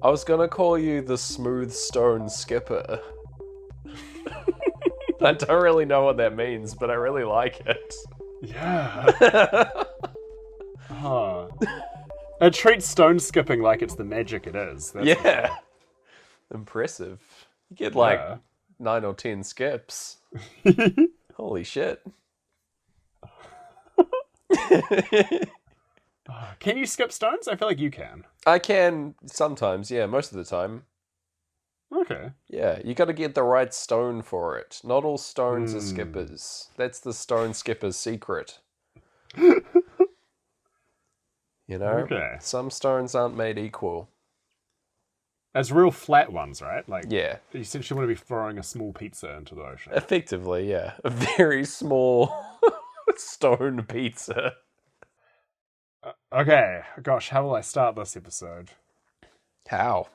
I was gonna call you the smooth stone skipper. I don't really know what that means, but I really like it. Yeah. It treats stone skipping like it's the magic it is. That's for Yeah. sure. Impressive. You get like Yeah. 9 or 10 skips. Holy shit. Can you skip stones? I feel like you can. I can sometimes, yeah, most of the time. Okay. Yeah, you gotta get the right stone for it. Not all stones are skippers. That's the stone skipper's secret. You know? Okay. Some stones aren't made equal. As real flat ones, right? Like, Yeah. you essentially want to be throwing a small pizza into the ocean. Effectively, yeah. A very small stone pizza. Okay. Gosh, how will I start this episode? How?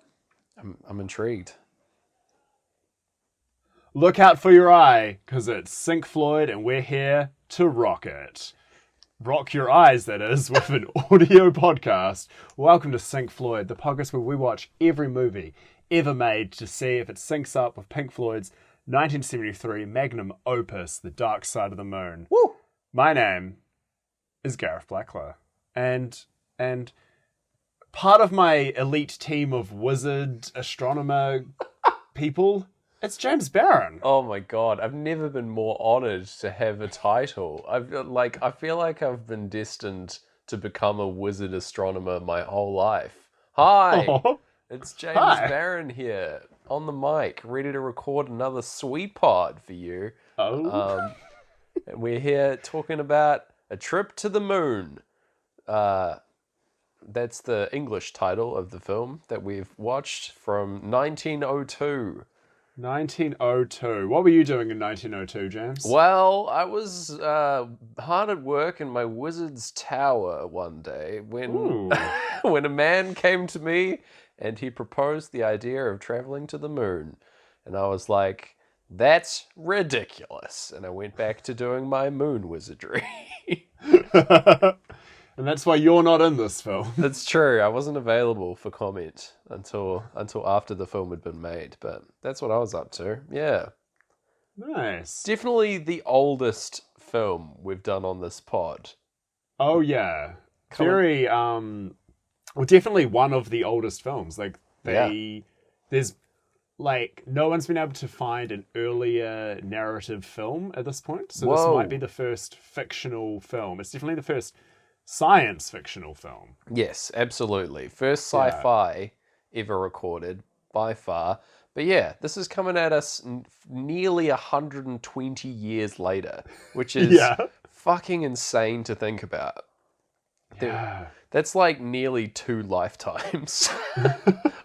I'm intrigued. Look out for your eye, because it's Pink Floyd and we're here to rock it. Rock your eyes, that is, with an audio podcast. Welcome to Pink Floyd, the podcast where we watch every movie ever made to see if it syncs up with Pink Floyd's 1973 magnum opus, The Dark Side of the Moon. Woo! My name is Gareth Blackler, and part of my elite team of wizard astronomer people, it's James Barron. Oh my god, I've never been more honoured to have a title. I feel like I've been destined to become a wizard astronomer my whole life. Hi, Oh, it's James Hi. Barron here on the mic, ready to record another sweet pod for you. oh. And we're here talking about A Trip to the Moon. That's the English title of the film that we've watched from 1902. 1902. What were you doing in 1902, James? Well, I was hard at work in my wizard's tower one day when Ooh. when a man came to me and he proposed the idea of traveling to the moon. And I was like, that's ridiculous. And I went back to doing my moon wizardry. And that's why you're not in this film. That's true. I wasn't available for comment until after the film had been made, but that's what I was up to. Yeah. Nice. Definitely the oldest film we've done on this pod. Oh yeah. Come Very well, definitely one of the oldest films. Like there's like no one's been able to find an earlier narrative film at this point. So this Whoa. might be the first fictional film. It's definitely the first science fictional film. Yes, absolutely. First sci-fi ever recorded by far. But yeah, this is coming at us nearly 120 years later, which is fucking insane to think about. Yeah. That's like nearly 2 lifetimes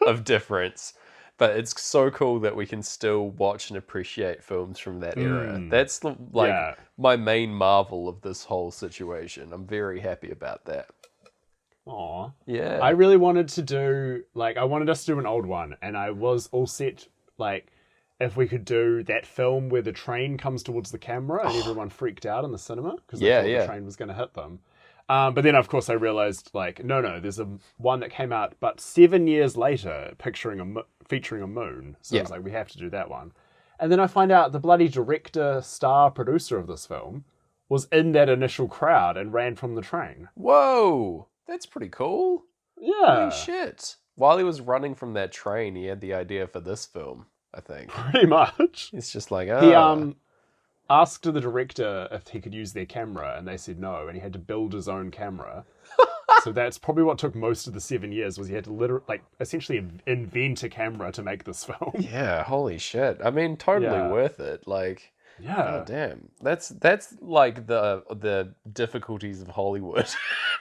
of difference. But it's so cool that we can still watch and appreciate films from that era. That's my main marvel of this whole situation. I'm very happy about that. Aw. Yeah. I really wanted to do, I wanted us to do an old one, and I was all set, if we could do that film where the train comes towards the camera and everyone freaked out in the cinema because they thought the train was going to hit them. But then, of course, I realized, no, there's one that came out but 7 years later featuring a moon. So I was like, we have to do that one. And then I find out the bloody director, star, producer of this film was in that initial crowd and ran from the train. Whoa! That's pretty cool. Yeah. Holy shit. While he was running from that train, he had the idea for this film, I think. Pretty much. It's just like, He asked the director if he could use their camera, and they said no, and he had to build his own camera. So that's probably what took most of the 7 years, was he had to essentially invent a camera to make this film. Yeah, holy shit. I mean, totally worth it. God damn. That's like the difficulties of Hollywood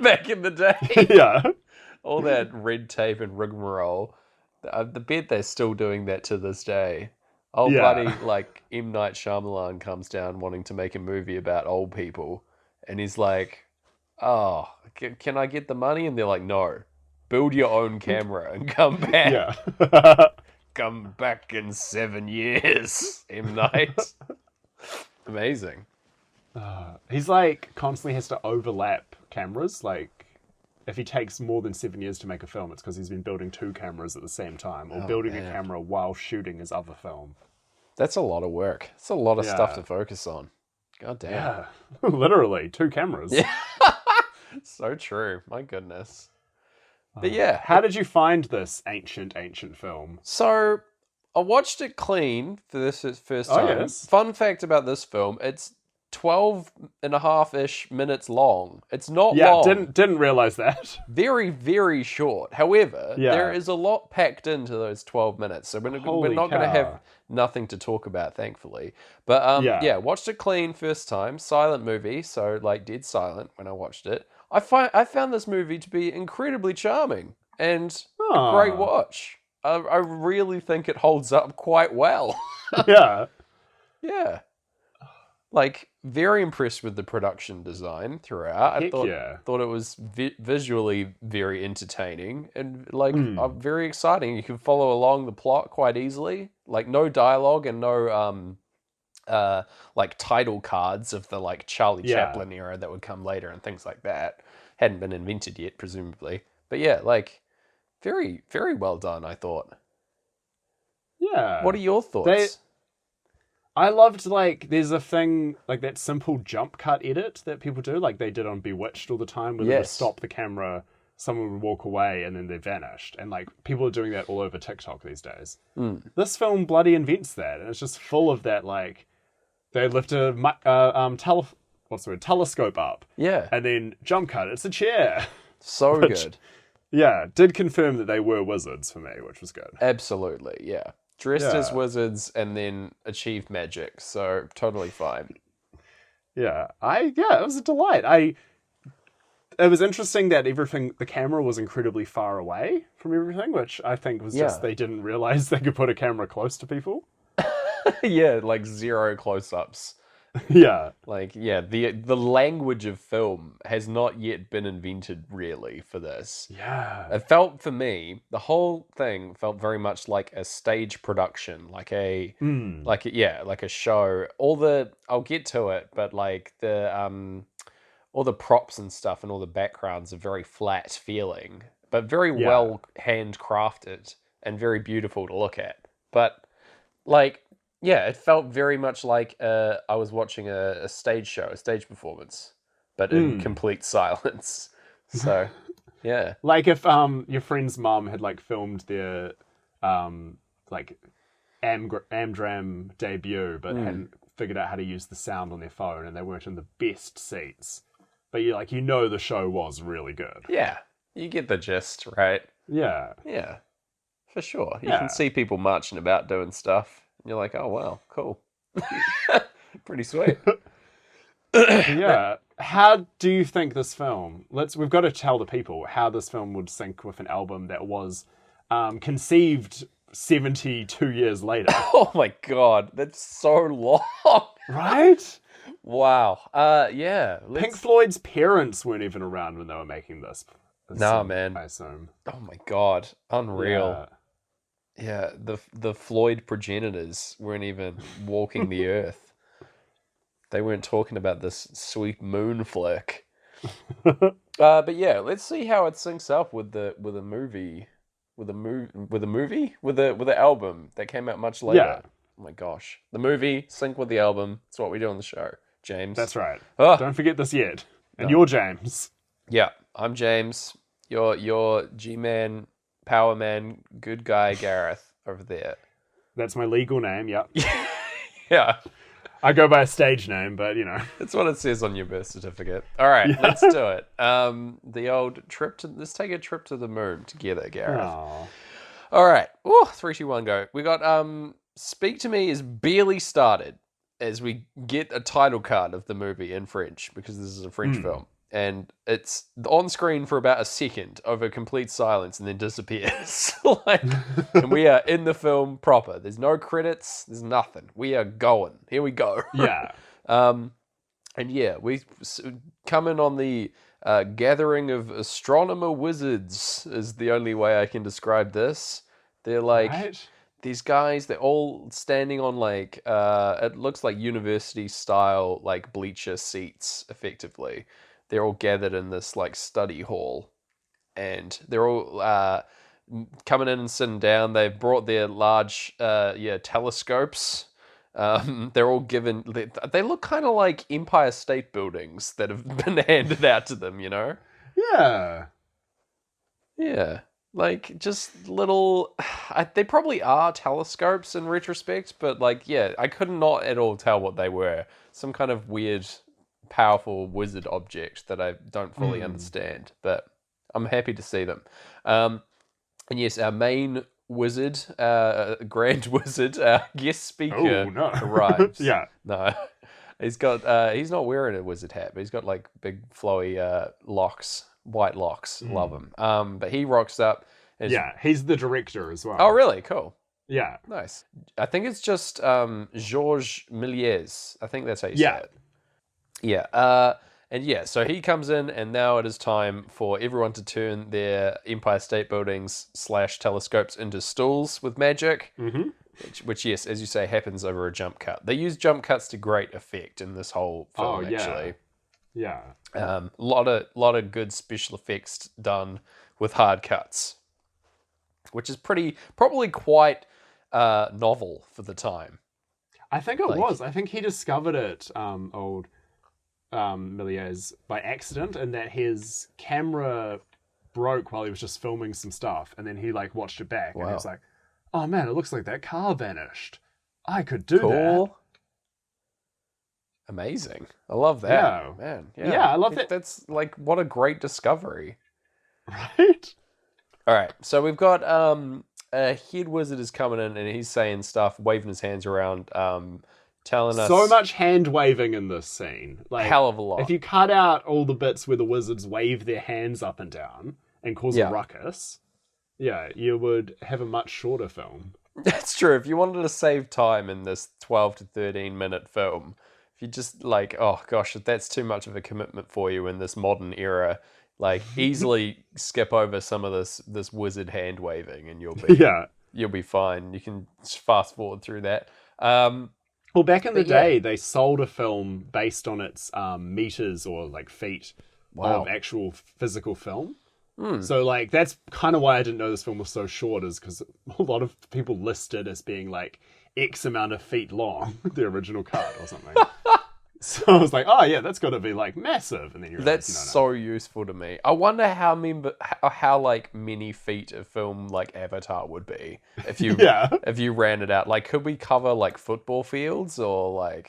back in the day. Yeah. All that red tape and rigmarole. I bet they're still doing that to this day. Bloody, M. Night Shyamalan comes down wanting to make a movie about old people. And he's like, oh, can I get the money? And they're like, no. Build your own camera and come back. Yeah. Come back in 7 years, M. Night. Amazing. He's constantly has to overlap cameras. if he takes more than 7 years to make a film, it's because he's been building 2 cameras at the same time, or Oh, building a man. camera while shooting his other film. That's a lot of work. It's a lot of stuff Yeah. to focus on. God damn. Yeah, literally 2 cameras. Yeah. So true. My goodness. But yeah. How did you find this ancient film? So I watched it clean for this first Oh, time. yes. Fun fact about this film, it's 12 and a half-ish minutes long. It's not long. Didn't realize that. Very, very short. However, Yeah. there is a lot packed into those 12 minutes. So we're not Holy going to cow. have nothing to talk about, thankfully. But Yeah. watched it clean first time. Silent movie, so like dead silent when I watched it. I found this movie to be incredibly charming and a great watch. I really think it holds up quite well. Yeah. Yeah. Like, very impressed with the production design throughout. Heck yeah. Thought it was visually very entertaining and like very exciting. You can follow along the plot quite easily. Like no dialogue and no like title cards of the like Charlie Chaplin era that would come later and things like that. Hadn't been invented yet, presumably. But yeah, like very, very well done, I thought. Yeah. What are your thoughts? I loved, like, there's a thing, like, that simple jump cut edit that people do, like they did on Bewitched all the time, where they would stop the camera, someone would walk away, and then they vanished. And, like, people are doing that all over TikTok these days. This film bloody invents that, and it's just full of that, like, they lift a telescope up. Yeah. And then jump cut, it's a chair. So good. Yeah, did confirm that they were wizards for me, which was good. Absolutely, yeah. Dressed as Yeah. wizards and then achieved magic, so totally fine. Yeah, it was a delight. It was interesting that the camera was incredibly far away from everything, which I think was just they didn't realize they could put a camera close to people. Yeah, like zero close-ups. Yeah. Like, yeah, the language of film has not yet been invented, really, for this. Yeah. It felt, for me, the whole thing felt very much like a stage production, like a show. I'll get to it, but like all the props and stuff and all the backgrounds are very flat feeling, but very well handcrafted and very beautiful to look at. But like, yeah, it felt very much like I was watching a stage show, a stage performance, but in complete silence. So, yeah. Like if your friend's mum had like filmed their like Amdram debut, but hadn't figured out how to use the sound on their phone, and they weren't in the best seats. But you know the show was really good. Yeah, you get the gist, right? Yeah. Yeah, for sure. You can see people marching about doing stuff. And you're like, oh, wow, cool. Pretty sweet. Yeah. How do you think this film, we've got to tell the people how this film would sync with an album that was conceived 72 years later. Oh my God, that's so long. Right? Wow. Yeah. Pink Floyd's parents weren't even around when they were making this. Nah, man. I assume. Oh my God, unreal. Yeah, the Floyd progenitors weren't even walking the earth. They weren't talking about this sweet moon flick. But yeah, let's see how it syncs up with the album that came out much later. Yeah. Oh my gosh, the movie sync with the album. It's what we do on the show, James. That's right. Ah. Don't forget this yet. And you're James. Yeah, I'm James. You're G-Man, Power Man, good guy Gareth over there. That's my legal name, yep. Yeah. I go by a stage name, but That's what it says on your birth certificate. All right, let's do it. The old let's take a trip to the moon together, Gareth. Aww. All right. Ooh, 3, 2, 1, go. We got Speak to Me is barely started as we get a title card of the movie in French, because this is a French film. And it's on screen for about a second over complete silence and then disappears. And we are in the film proper. There's no credits. There's nothing. We are going. Here we go. Yeah. And yeah, we come in on the gathering of astronomer wizards is the only way I can describe this. They're like these guys. They're all standing on like it looks like university style like bleacher seats. Effectively, they're all gathered in this like study hall, and they're all coming in and sitting down. They've brought their large telescopes. They're all given. They look kind of like Empire State Buildings that have been handed out to them. Yeah. Yeah. Like, just little... they probably are telescopes in retrospect, but, like, yeah, I could not at all tell what they were. Some kind of weird, powerful wizard object that I don't fully understand, but I'm happy to see them. And yes, our main wizard, grand wizard, guest speaker arrives. Yeah. No. He's not wearing a wizard hat, but he's got, like, big, flowy locks. White locks, love him. But he rocks up. He's the director as well. Oh, really? Cool. Yeah, Nice. I think it's just Georges Méliès. I think that's how you say it. Yeah. So he comes in, and now it is time for everyone to turn their Empire State Buildings / telescopes into stools with magic. Mm-hmm. Which, yes, as you say, happens over a jump cut. They use jump cuts to great effect in this whole film, actually. Yeah. Lot of good special effects done with hard cuts, which is probably quite novel for the time. I think it was. I think he discovered it, old Méliès, by accident, and that his camera broke while he was just filming some stuff, and then he watched it back, and he was like, "Oh man, it looks like that car vanished. I could do that." Amazing. I love that. Yeah. Man. Yeah, I love that. That's what a great discovery. Right? All right. So we've got a head wizard is coming in and he's saying stuff, waving his hands around, telling us so much hand waving in this scene. Hell of a lot. If you cut out all the bits where the wizards wave their hands up and down and cause a ruckus, you would have a much shorter film. That's true. If you wanted to save time in this 12 to 13 minute film, if you just oh gosh, that's too much of a commitment for you in this modern era, easily skip over some of this wizard hand waving and you'll be fine. You can just fast forward through that. Well, back in the day, they sold a film based on its meters or feet of actual physical film. So that's kind of why I didn't know this film was so short, is because a lot of people listed as being X amount of feet long, the original cut or something. So I was like, oh yeah, that's got to be massive. And then you're so useful to me. I wonder how many feet a film like Avatar would be if you if you ran it out. Could we cover football fields or it'd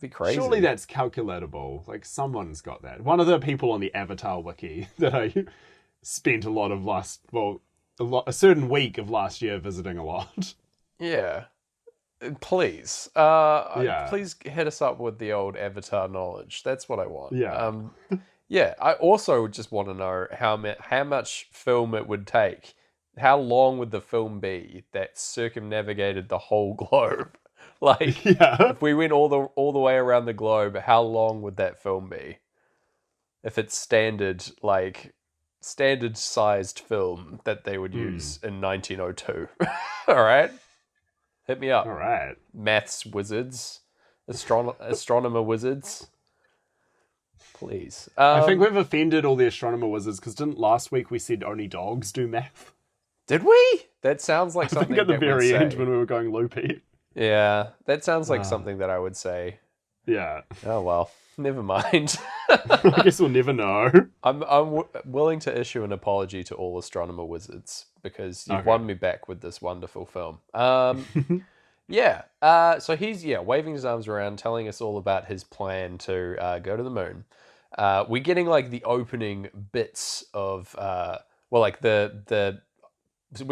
be crazy. Surely that's calculatable. Someone's got that. One of the people on the Avatar wiki that I spent a certain week of last year visiting a lot. Yeah. Please. Please hit us up with the old Avatar knowledge. That's what I want. Yeah. I also just want to know how much film it would take. How long would the film be that circumnavigated the whole globe? If we went all the way around the globe, how long would that film be? If it's standard sized film that they would use in 1902. All right. Hit me up. All right. Maths wizards. Astronomer wizards. Please. I think we've offended all the astronomer wizards, because didn't last week we said only dogs do math? Did we? That sounds like something I think at the very end when we were going loopy. Yeah, that sounds like something that I would say. Yeah. Oh, well. Never mind. I guess we'll never know. I'm willing to issue an apology to all astronomer wizards because you've won me back with this wonderful film. So he's waving his arms around, telling us all about his plan to go to the moon. We're getting the opening bits of we're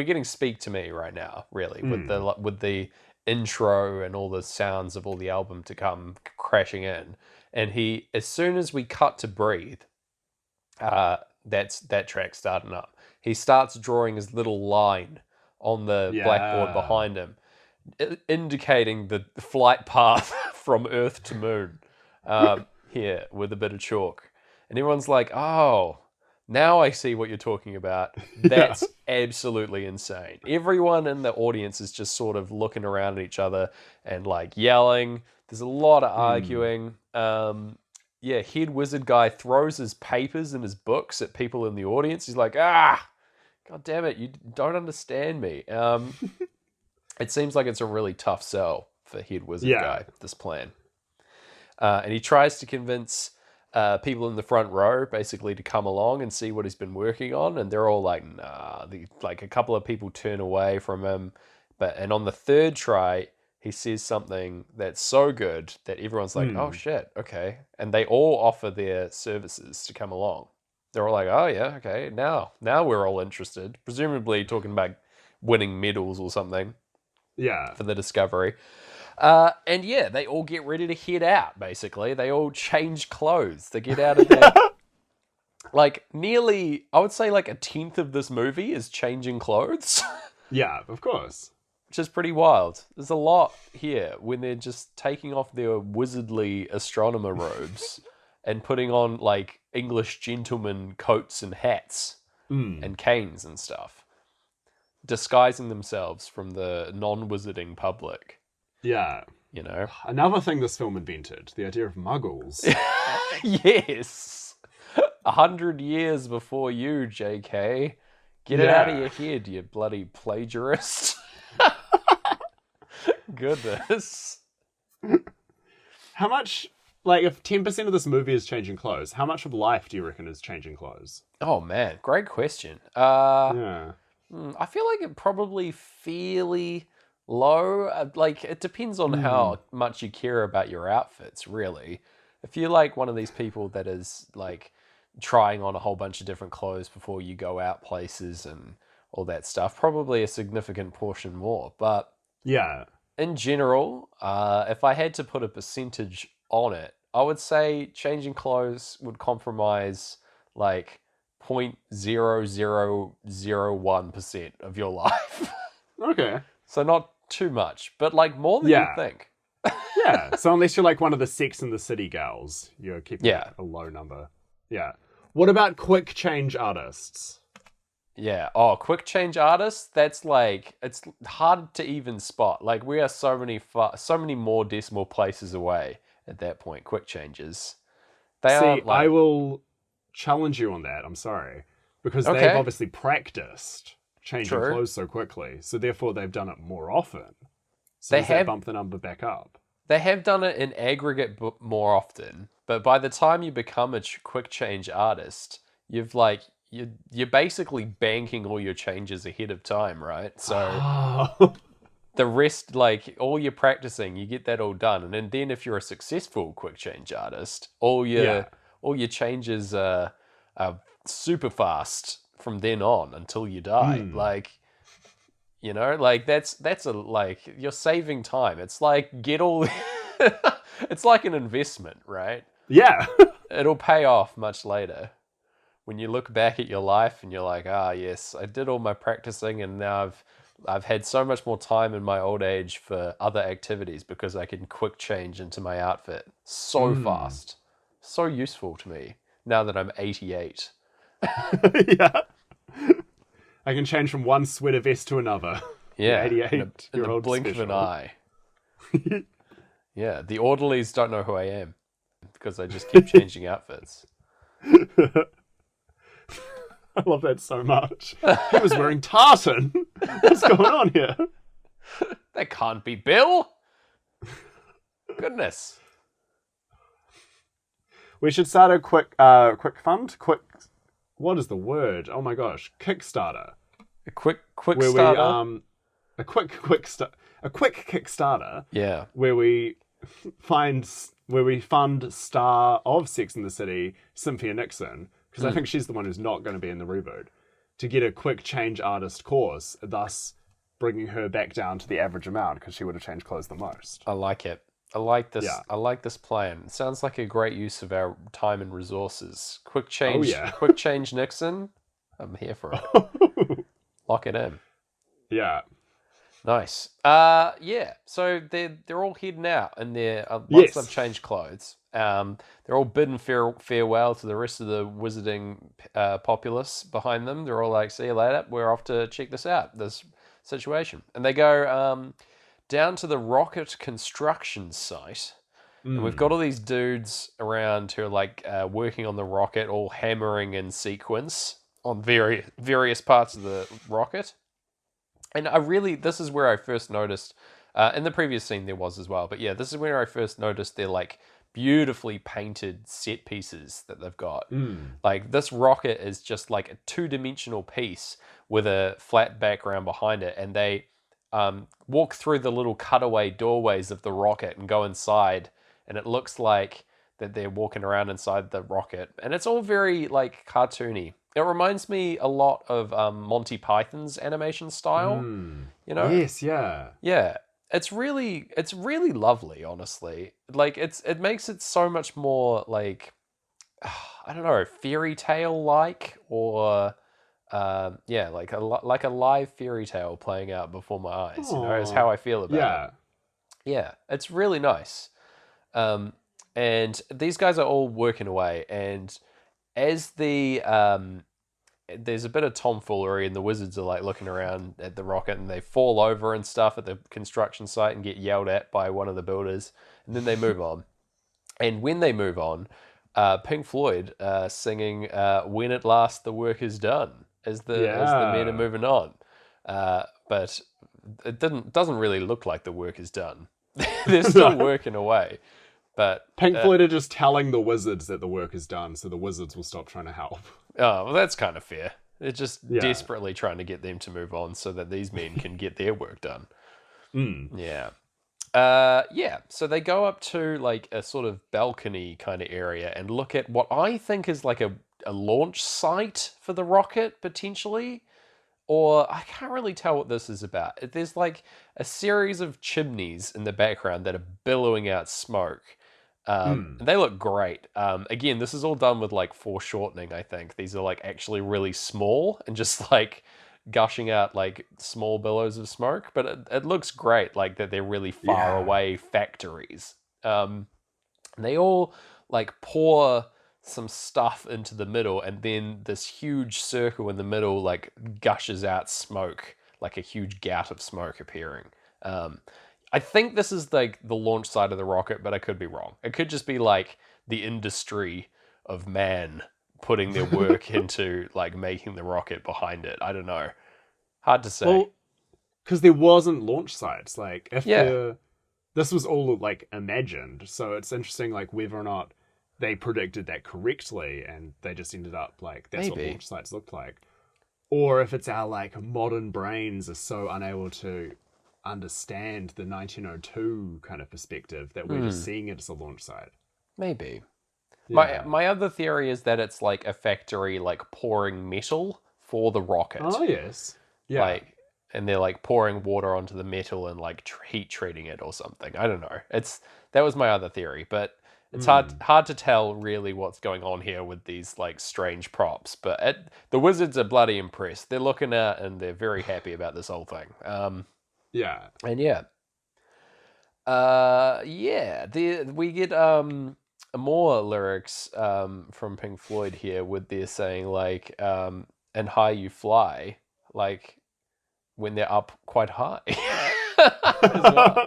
getting Speak to Me right now, really, with the intro and all the sounds of all the album to come crashing in. And as soon as we cut to Breathe, that track starting up. He starts drawing his little line on the blackboard behind him, indicating the flight path from Earth to Moon here with a bit of chalk. And everyone's like, oh, now I see what you're talking about. That's absolutely insane. Everyone in the audience is just sort of looking around at each other and yelling. There's a lot of arguing. head wizard guy throws his papers and his books at people in the audience. He's like, ah, God damn it, you don't understand me. It seems like it's a really tough sell for head wizard guy, this plan. And he tries to convince people in the front row basically to come along and see what he's been working on. And they're all like, nah. Like a couple of people turn away from him. And on the third try, he says something that's so good that everyone's like, oh shit, okay. And they all offer their services to come along. They're all like, oh yeah, okay, now we're all interested. Presumably talking about winning medals or something. Yeah. For the discovery. And yeah, they all get ready to head out, basically. They all change clothes. They get out of there. Like, nearly, I would say like a tenth of this movie is changing clothes. Yeah, of course. Which is pretty wild. There's a lot here when they're just taking off their wizardly astronomer robes and putting on like English gentleman coats and hats and canes and stuff, disguising themselves from the non-wizarding public. Yeah. You know? Another thing this film invented, the idea of muggles. Yes. 100 years before you, JK. Get it out of your head, you bloody plagiarist. Goodness. How much, like, if 10% of this movie is changing clothes, how much of life do you reckon is changing clothes? Oh, man. Great question. Yeah. I feel like it probably fairly low. Like, it depends on how much you care about your outfits, really. If you're like one of these people that is like trying on a whole bunch of different clothes before you go out places and all that stuff, probably a significant portion more. But yeah, in general, if I had to put a percentage on it, I would say changing clothes would compromise like 0.0001% of your life. Okay. So not too much, but like more than you think. Yeah. So unless you're like one of the Sex and the City gals, you're keeping a low number. Yeah. What about quick change artists? Yeah. Oh, quick change artists. That's like, it's hard to even spot. Like we are so many more decimal places away at that point. Quick changes. I will challenge you on that. I'm sorry, because they've obviously practiced changing clothes so quickly, so therefore they've done it more often. So does that bump the number back up? They have done it in aggregate more often, but by the time you become a quick change artist, you're basically banking all your changes ahead of time, right? So the rest, like all your practicing, you get that all done, and then if you're a successful quick change artist, all your changes are super fast from then on until you die. Like, you know, like that's you're saving time. It's like it's like an investment, right? Yeah. It'll pay off much later when you look back at your life and you're like, yes, I did all my practicing and now I've had so much more time in my old age for other activities because I can quick change into my outfit so fast. So useful to me now that I'm 88. Yeah. I can change from one sweater vest to another. Yeah. 88 in the blink of an eye. Yeah. The orderlies don't know who I am because I just keep changing outfits. I love that so much. He was wearing tartan. What's going on here? That can't be Bill. Goodness. We should start a quick fund. What is the word? Oh my gosh, Kickstarter. A quick starter. A quick Kickstarter. Yeah. Where we fund star of Sex and the City, Cynthia Nixon, because I think she's the one who's not going to be in the reboot, to get a quick change artist course, thus bringing her back down to the average amount because she would have changed clothes the most. I like it. I like this. Yeah. I like this plan. It sounds like a great use of our time and resources. Quick change. Oh, yeah. Quick change Nixon. I'm here for it. Lock it in. Yeah. Nice. Yeah. So they're all heading out, and once they've changed clothes, they're all bidding farewell to the rest of the wizarding populace behind them. They're all like, "See you later. We're off to check this out. This situation," and they go down to the rocket construction site, And we've got all these dudes around who are like working on the rocket, all hammering in sequence on various parts of the rocket. And this is where I first noticed, in the previous scene there was as well, but yeah, this is where I first noticed they're like beautifully painted set pieces that they've got. Like this rocket is just like a two-dimensional piece with a flat background behind it, and they walk through the little cutaway doorways of the rocket and go inside, and it looks like that they're walking around inside the rocket, and it's all very like cartoony. It reminds me a lot of Monty Python's animation style, you know? Yes, yeah. Yeah. It's really lovely, honestly. Like it makes it so much more like I don't know, fairy tale like, or yeah, like a live fairy tale playing out before my eyes, you know, is how I feel about it. Yeah, it's really nice. And these guys are all working away, and as there's a bit of tomfoolery, and the wizards are like looking around at the rocket, and they fall over and stuff at the construction site and get yelled at by one of the builders, and then they move on. And when they move on, Pink Floyd singing "When at Last the Work Is Done" as the men are moving on. But it doesn't really look like the work is done. They're still working away. But Pink Floyd are just telling the wizards that the work is done, so the wizards will stop trying to help. Oh, well, that's kind of fair. They're just desperately trying to get them to move on so that these men can get their work done. Yeah. Yeah, so they go up to like a sort of balcony kind of area and look at what I think is like a launch site for the rocket, potentially. Or I can't really tell what this is about. There's like a series of chimneys in the background that are billowing out smoke. And they look great. Again, this is all done with like foreshortening, I think. These are like actually really small and just like gushing out like small billows of smoke. But it looks great, like that they're really far away factories. They all like pour some stuff into the middle, and then this huge circle in the middle like gushes out smoke, like a huge gout of smoke appearing. I think this is like the launch side of the rocket, but I could be wrong. It could just be like the industry of man putting their work into like making the rocket behind it. I don't know. Hard to say. Well, because there wasn't launch sites. Like, if this was all like imagined, so it's interesting, like whether or not they predicted that correctly, and they just ended up like that's what launch sites looked like, or if it's our like modern brains are so unable to understand the 1902 kind of perspective that we're just seeing it as a launch site. Maybe. My other theory is that it's like a factory like pouring metal for the rocket. Oh yes, yeah. Like, and they're like pouring water onto the metal and like heat treating it or something. I don't know. That was my other theory, but it's hard to tell really what's going on here with these like strange props. But the wizards are bloody impressed. They're looking at and they're very happy about this whole thing. Yeah. And we get more lyrics from Pink Floyd here, with their saying like and high you fly, like when they're up quite high as well,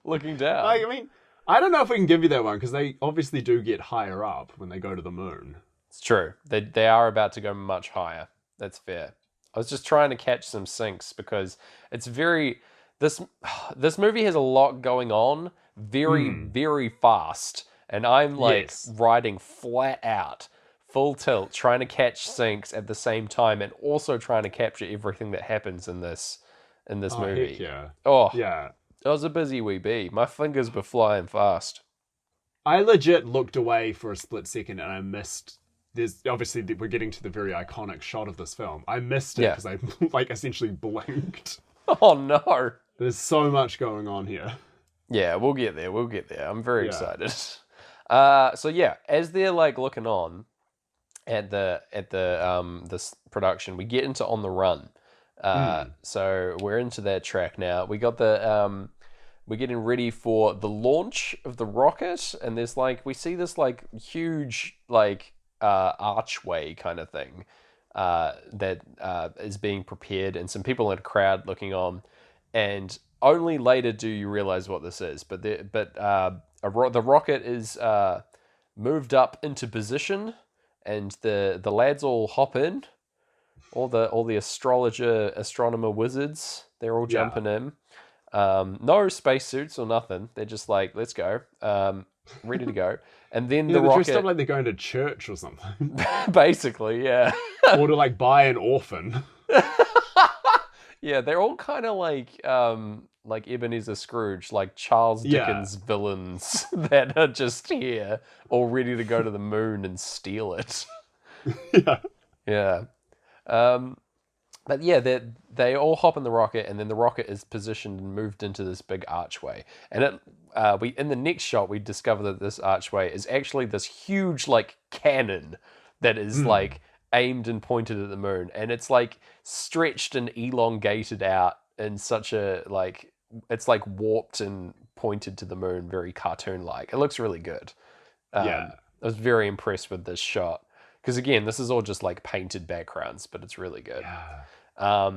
looking down. I mean, I don't know if we can give you that one, because they obviously do get higher up when they go to the moon. It's true. They are about to go much higher. That's fair. I was just trying to catch some syncs because it's very... This movie has a lot going on very, very fast. And I'm like riding flat out, full tilt, trying to catch syncs at the same time, and also trying to capture everything that happens in this movie. Heck yeah. Oh, yeah. It was a busy wee bee. My fingers were flying fast. I legit looked away for a split second and I missed... There's obviously we're getting to the very iconic shot of this film. I missed it because I like essentially blinked. Oh no. There's so much going on here. Yeah, we'll get there. I'm very excited. So yeah, as they're like looking on at this production, we get into On the Run. So we're into that track now. We got we're getting ready for the launch of the rocket, and there's like, we see this like huge like archway kind of thing that is being prepared, and some people in a crowd looking on. And only later do you realize what this is. But the rocket is moved up into position, and the lads all hop in. All the astronomer wizards, they're all jumping in. No spacesuits or nothing. They're just like, let's go, ready to go. And then the they're rocket, dressed up like they're going to church or something, basically, yeah. or to like buy an orphan. Yeah, they're all kind of like Ebenezer Scrooge, like Charles Dickens villains that are just here, all ready to go to the moon and steal it. Yeah. Yeah. But yeah, they all hop in the rocket, and then the rocket is positioned and moved into this big archway. And we in the next shot we discover that this archway is actually this huge like cannon that is like aimed and pointed at the moon, and it's like stretched and elongated out in such a like it's like warped and pointed to the moon, very cartoon-like. It looks really good. I was very impressed with this shot. Because again, this is all just like painted backgrounds, but it's really good. Yeah.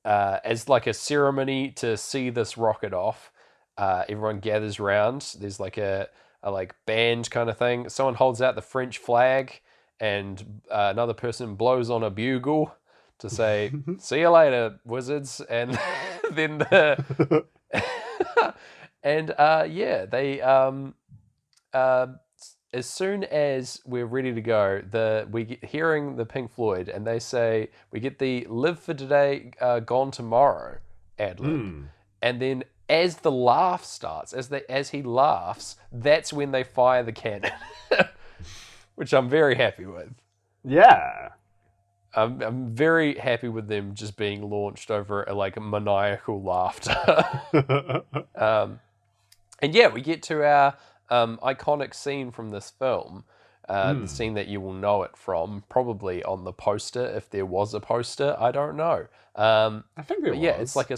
As like a ceremony to see this rocket off, everyone gathers round. There's like a like band kind of thing. Someone holds out the French flag, and another person blows on a bugle to say, "See you later, wizards." And then they as soon as we're ready to go, we get hearing the Pink Floyd, and they say we get the "Live for Today, Gone Tomorrow" ad lib, and then as the laugh starts, as he laughs, that's when they fire the cannon, which I'm very happy with. Yeah. I'm very happy with them just being launched over like maniacal laughter. And yeah, we get to our iconic scene from this film, the scene that you will know it from, probably on the poster, if there was a poster. I don't know. I think there was. Yeah, it's like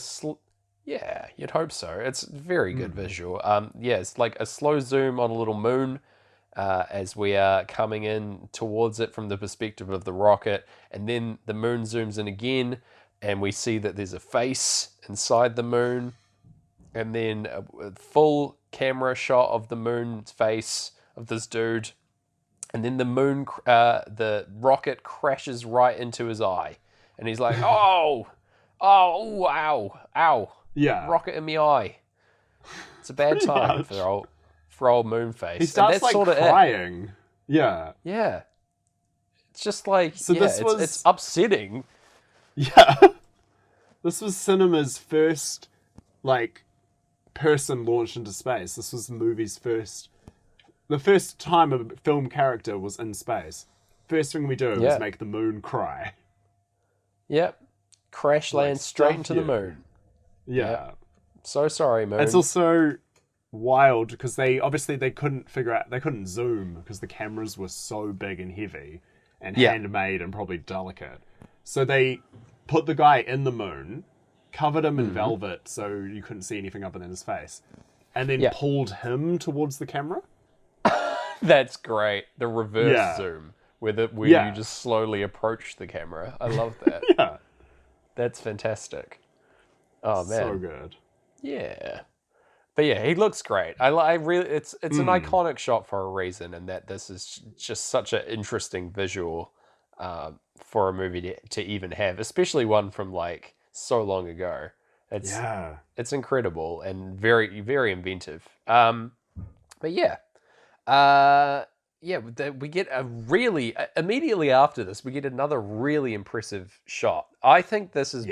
yeah, you'd hope so. It's very good visual. Yeah, it's like a slow zoom on a little moon as we are coming in towards it from the perspective of the rocket, and then the moon zooms in again, and we see that there's a face inside the moon. And then a full camera shot of the moon's face of this dude. And then the rocket crashes right into his eye. And he's like, ow, Yeah. rocket in my eye. It's a bad time for old Moonface. He starts and that's like crying. Yeah. Yeah. It's just like, so it's upsetting. Yeah. This was cinema's first, like, person launched into space. This was the movie's the first time a film character was in space. First thing we do is make the moon cry. Yep. Crash land straight into the moon. Yeah. Yep. So sorry, moon. It's also wild because they couldn't zoom because the cameras were so big and heavy and handmade and probably delicate. So they put the guy in the moon, covered him in velvet so you couldn't see anything other than his face, and then pulled him towards the camera. That's great. The reverse zoom, where you just slowly approach the camera. I love that. Yeah. That's fantastic. Oh, man. So good. Yeah. But yeah, he looks great. I really, it's an iconic shot for a reason, and that this is just such an interesting visual for a movie to even have, especially one from like so long ago. It's incredible and very, very inventive. But yeah, we get immediately after this, we get another really impressive shot. I think this is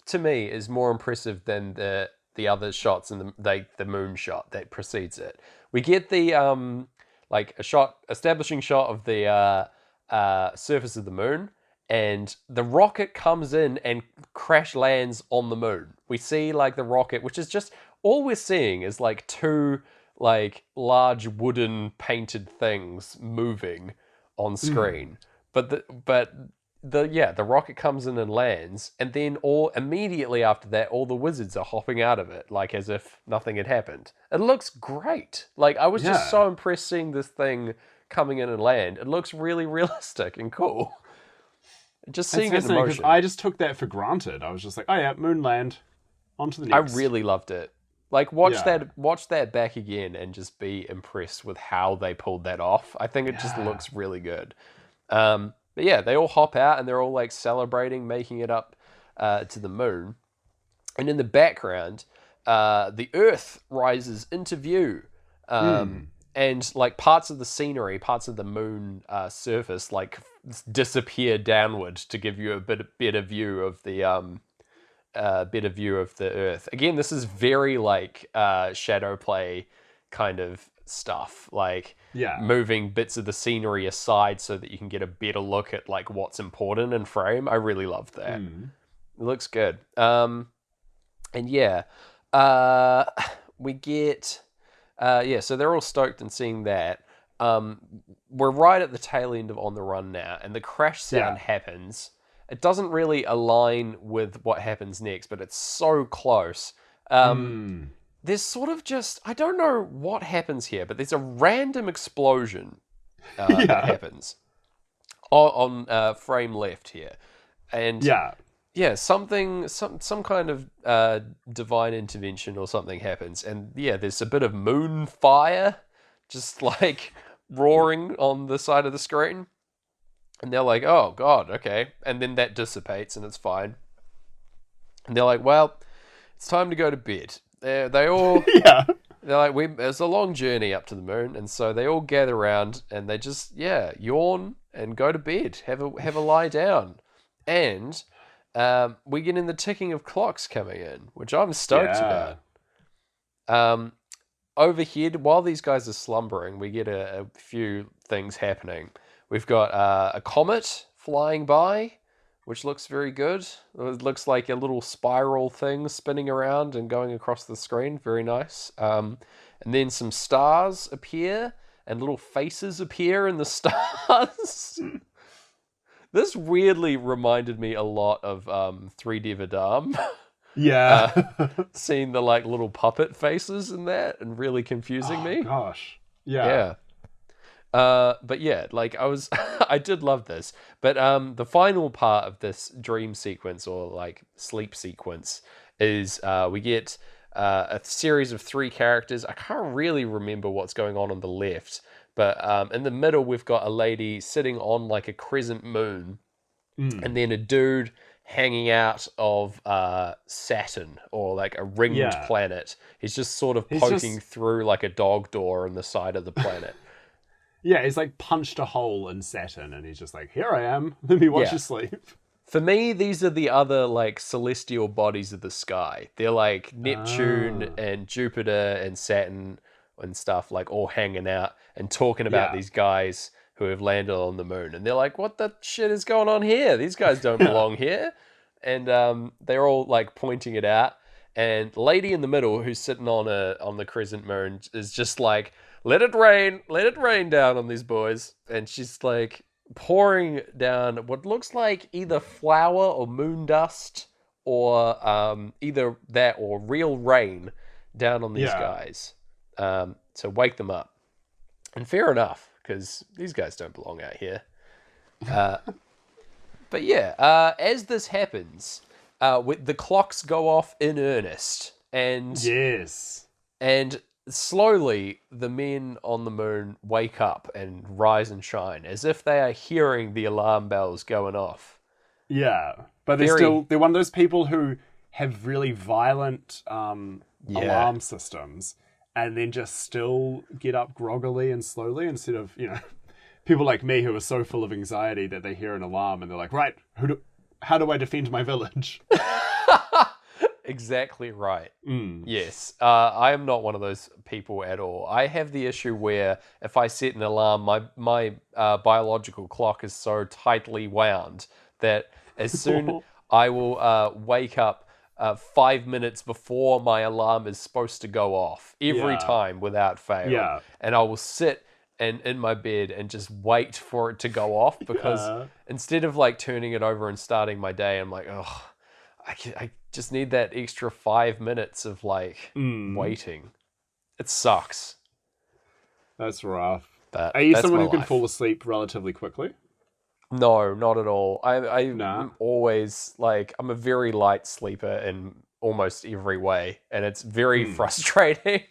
to me is more impressive than the other shots in the moon shot that precedes it. We get the establishing shot of the surface of the moon, and the rocket comes in and crash lands on the moon. We see like the rocket, which is just all we're seeing is like two like large wooden painted things moving on screen. But the rocket comes in and lands, and then immediately after that, all the wizards are hopping out of it, like as if nothing had happened. It looks great. Like I was just so impressed seeing this thing coming in and land. It looks really realistic and cool. Just seeing it in motion. I just took that for granted. I was just like, oh yeah, moon land. On to the I next. really loved it. Like watch that back again and just be impressed with how they pulled that off. I think it just looks really good. But yeah, they all hop out and they're all like celebrating, making it up to the moon. And in the background, the Earth rises into view. And like parts of the scenery, parts of the moon surface, like disappear downward to give you a better view of the Earth. Again, this is very like shadow play kind of stuff, like moving bits of the scenery aside so that you can get a better look at like what's important in frame. I really loved that. It looks good. And yeah, we get so they're all stoked in seeing that. We're right at the tail end of On the Run now, and the crash sound happens. It doesn't really align with what happens next, but it's so close. There's sort of just, I don't know what happens here, but there's a random explosion that happens on frame left here. And some kind of divine intervention or something happens. And there's a bit of moon fire just like roaring on the side of the screen. And they're like, oh, God, okay. And then that dissipates and it's fine. And they're like, well, it's time to go to bed. They all... They're like, it's a long journey up to the moon. And so they all gather around and they just, yawn and go to bed. Have a lie down. And we get in the ticking of clocks coming in, which I'm stoked about. Overhead, while these guys are slumbering, we get a few things happening. We've got a comet flying by, which looks very good. It looks like a little spiral thing spinning around and going across the screen. Very nice. And then some stars appear and little faces appear in the stars. This weirdly reminded me a lot of 3D Vidam. Seeing the like little puppet faces in that and really confusing me. Gosh. But like I did love this. But the final part of this dream sequence or like sleep sequence is we get a series of 3 characters. I can't really remember what's going on the left, but in the middle we've got a lady sitting on like a crescent moon, and then a dude hanging out of Saturn or like a ringed planet. He's just sort of poking through like a dog door in the side of the planet. He's like punched a hole in Saturn and he's just like, here I am, let me watch you sleep. For me, these are the other like celestial bodies of the sky. They're like Neptune and Jupiter and Saturn and stuff, like all hanging out and talking about these guys who have landed on the moon. And they're like, what the shit is going on here? These guys don't belong here. And they're all like pointing it out. And the lady in the middle who's sitting on the crescent moon is just like, let it rain down on these boys. And she's like pouring down what looks like either flour or moon dust or either that or real rain down on these guys to wake them up. And fair enough, because these guys don't belong out here. But as this happens, the clocks go off in earnest. And slowly, the men on the moon wake up and rise and shine, as if they are hearing the alarm bells going off. But they're one of those people who have really violent alarm systems, and then just still get up groggily and slowly instead of, people like me who are so full of anxiety that they hear an alarm and they're like, right, how do I defend my village? Exactly right. Yes. I am not one of those people at all. I have the issue where if I set an alarm, my biological clock is so tightly wound that as soon I will wake up 5 minutes before my alarm is supposed to go off every time without fail. And I will sit in my bed and just wait for it to go off because instead of like turning it over and starting my day, I'm like, oh, I just need that extra 5 minutes of like waiting. It sucks. That's rough. But are you someone who can fall asleep relatively quickly? No, not at all. Nah. I'm always like, I'm a very light sleeper in almost every way, and it's very Hmm. frustrating.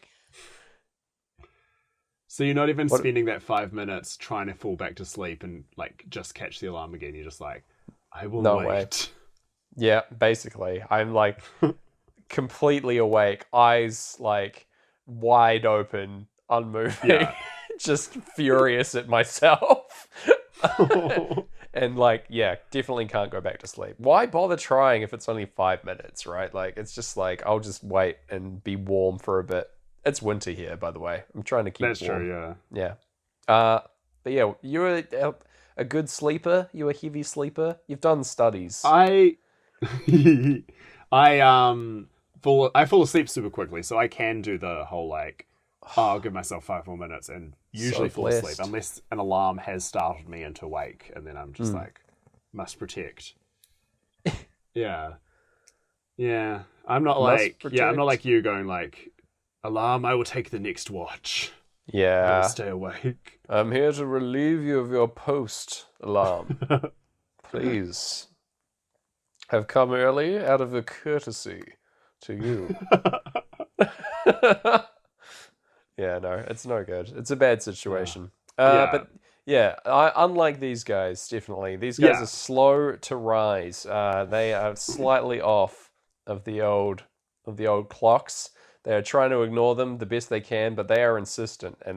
So you're not even What? spending that 5 minutes trying to fall back to sleep and like just catch the alarm again. You're just like, I will No way. wait. Yeah, basically. I'm like completely awake, eyes like wide open, unmoving, Yeah. just furious at myself. And like, yeah, definitely can't go back to sleep. Why bother trying if it's only 5 minutes, right? Like, it's just like, I'll just wait and be warm for a bit. It's winter here, by the way. I'm trying to keep That's warm. true, yeah. Yeah. But yeah, you're a good sleeper. You're a heavy sleeper. You've done studies. I I fall asleep super quickly, so I can do the whole like, oh, I'll give myself 5 more minutes and So usually fall asleep blessed. unless an alarm has startled me into wake, and then I'm just Mm. like, must protect. Yeah. Yeah. I'm not Must like, yeah, I'm not protect. like you going like, alarm, I will take the next watch. I will Yeah. stay awake. I'm here to relieve you of your post alarm. Please. Have come early out of a courtesy to you. Yeah, no, it's no good. It's a bad situation. Yeah. But yeah, unlike these guys, definitely, these guys are Yeah. slow to rise. They are slightly off of the old clocks. They are trying to ignore them the best they can, but they are insistent, and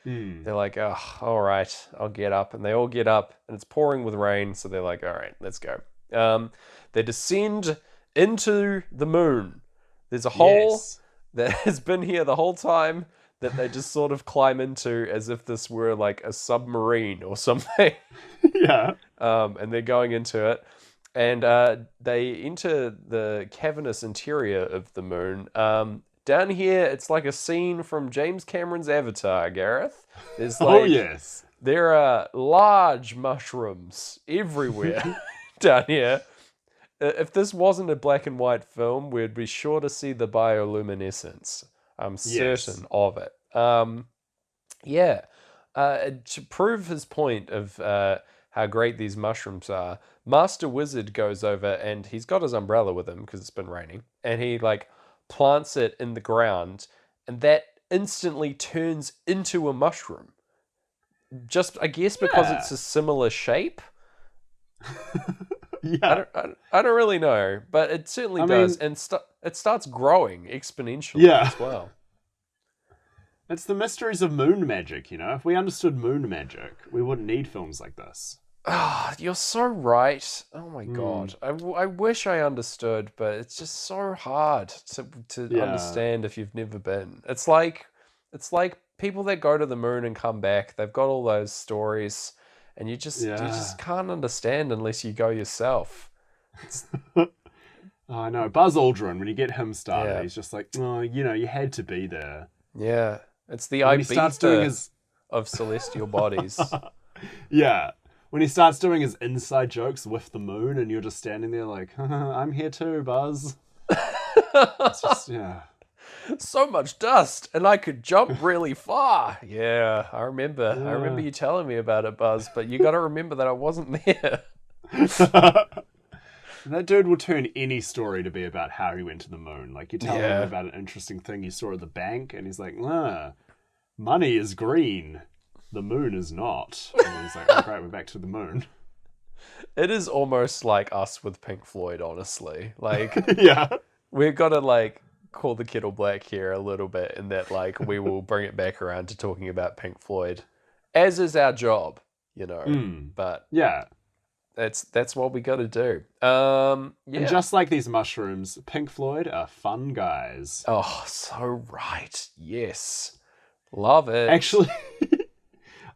Hmm. they're like, oh, all right, I'll get up, and they all get up, and it's pouring with rain, so they're like, all right, let's go. They descend into the moon. There's a hole Yes. that has been here the whole time that they just sort of climb into as if this were like a submarine or something. Yeah. And they're going into it. And they enter the cavernous interior of the moon. Down here, it's like a scene from James Cameron's Avatar, Gareth. There's Oh, like, yes. there are large mushrooms everywhere down here. If this wasn't a black and white film, we'd be sure to see the bioluminescence. I'm Yes. certain of it. Yeah. To prove his point of how great these mushrooms are, Master Wizard goes over and he's got his umbrella with him because it's been raining, and he like plants it in the ground, and that instantly turns into a mushroom. Just, I guess, because Yeah. it's a similar shape. I Yeah. don't, I don't really know, but it certainly I does, mean, and it starts growing exponentially yeah. as well. It's the mysteries of moon magic, you know? If we understood moon magic, we wouldn't need films like this. Ah, you're so right. Oh my Hmm. god, I wish I understood, but it's just so hard to Yeah. understand if you've never been. It's like people that go to the moon and come back. They've got all those stories, and you just Yeah. can't understand unless you go yourself. It's Oh, I know. Buzz Aldrin, when you get him started, yeah, he's just like, oh, you know, you had to be there. yeah. It's the And when he starts doing Ibiza his. of celestial bodies. Yeah. When he starts doing his inside jokes with the moon, and you're just standing there like, I'm here too, Buzz. It's just, yeah. So much dust, and I could jump really far. Yeah, I remember. I remember Yeah. you telling me about it, Buzz, but you got to remember that I wasn't there. That dude will turn any story to be about how he went to the moon. Like, you're telling him Yeah. about an interesting thing you saw at the bank, and he's like, money is green. The moon is not. And he's like, oh, great, we're back to the moon. It is almost like us with Pink Floyd, honestly. Like, Yeah. we've got to, like, call the kettle black here a little bit, in that, like, we will bring it back around to talking about Pink Floyd, as is our job, you know. But Yeah. that's what we got to do. And Yeah. just like these mushrooms, Pink Floyd are fun guys. Oh, so right. Yes. Love it. Actually,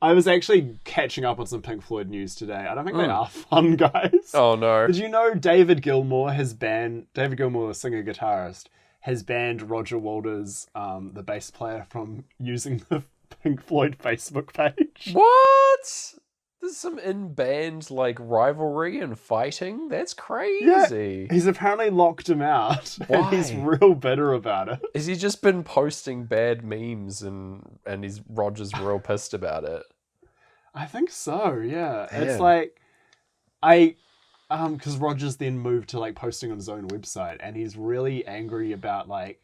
I was actually catching up on some Pink Floyd news today. I don't think they are fun guys. Oh no. Did you know David Gilmour, the singer guitarist, has banned Roger Waters, the bass player, from using the Pink Floyd Facebook page? What? There's some in-band like rivalry and fighting. That's Yeah, crazy. he's apparently locked him out, and he's Why? real bitter about it. Has he just been posting bad memes and he's Roger's real pissed about it? I think so, yeah. It's Damn. like, Because Rogers then moved to like posting on his own website, and he's really angry about like,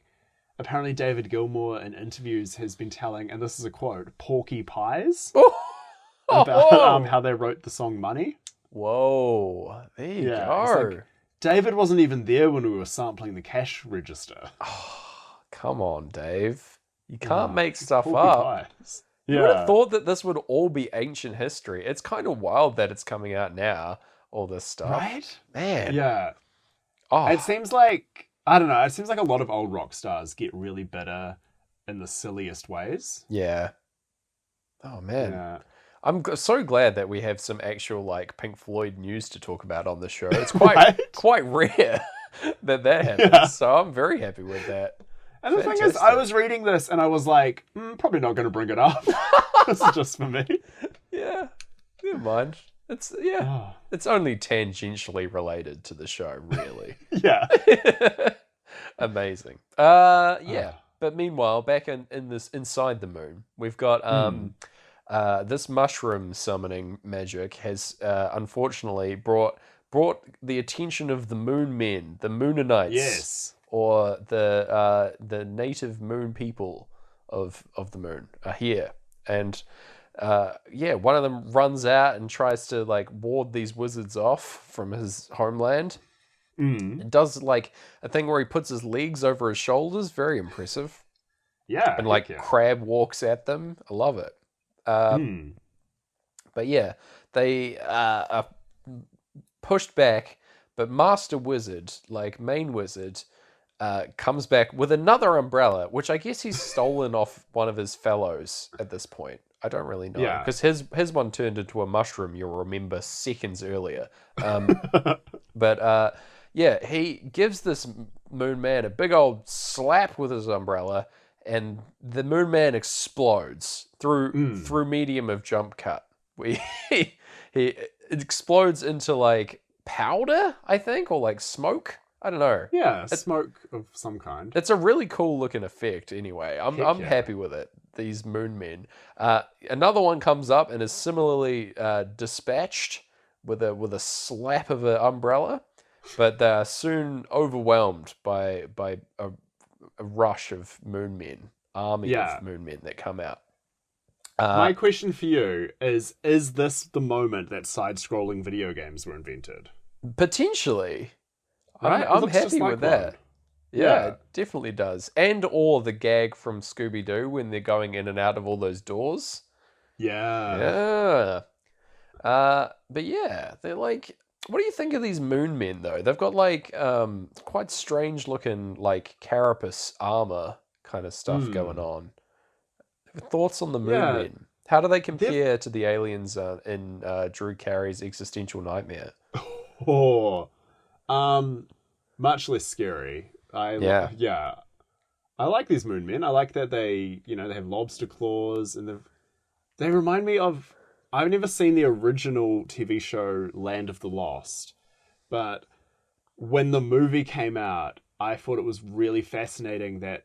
apparently David Gilmour in interviews has been telling, and this is a quote, porky pies about how they wrote the song Money. Whoa, there you go. Like, David wasn't even there when we were sampling the cash register. Oh, come on, Dave. You can't make stuff up. Pies. You would have thought that this would all be ancient history. It's kind of wild that it's coming out now, all this stuff. Right? Man. Yeah. Oh. It seems like, I don't know, it seems like a lot of old rock stars get really bitter in the silliest ways. Yeah. Oh, man. Yeah. I'm so glad that we have some actual like Pink Floyd news to talk about on the show. It's quite quite rare that happens. Yeah. So I'm very happy with that. And the thing is, I was reading this and I was like, probably not going to bring it up. This is just for me. Yeah, never mind. It's it's only tangentially related to the show, really. Yeah. Amazing. But meanwhile, back in this Inside the Moon, we've got this mushroom summoning magic has unfortunately brought the attention of the Moon Men, the Moonanites, yes, or the native Moon people of the Moon are here, and one of them runs out and tries to like ward these wizards off from his homeland. It does like a thing where he puts his legs over his shoulders, very impressive. Yeah, and like crab walks at them. I love it. But yeah, they are pushed back, but Master Wizard, like main wizard, comes back with another umbrella, which I guess he's stolen off one of his fellows at this point. I don't really know, because his one turned into a mushroom, you'll remember, seconds earlier. But he gives this Moon Man a big old slap with his umbrella, and the Moon Man explodes through medium of jump cut. He explodes into like powder, I think, or like smoke. I don't know. Yeah, smoke of some kind. It's a really cool looking effect. Anyway, I'm happy with it. These Moon Men. Another one comes up and is similarly dispatched with a slap of an umbrella, but they are soon overwhelmed by a rush of Moon Men, army of Moon Men that come out. My question for you is this the moment that side-scrolling video games were invented? Potentially. Right? I'm happy with that. Yeah, it definitely does. Or the gag from Scooby-Doo when they're going in and out of all those doors. Yeah. But yeah, they're like... What do you think of these Moon Men, though? They've got like quite strange-looking like carapace armor kind of stuff going on. Thoughts on the Moon Men? How do they compare to the aliens in Drew Carey's Existential Nightmare? Much less scary. I like these Moon Men. I like that they have lobster claws, and they remind me of... I've never seen the original TV show Land of the Lost, but when the movie came out, I thought it was really fascinating that...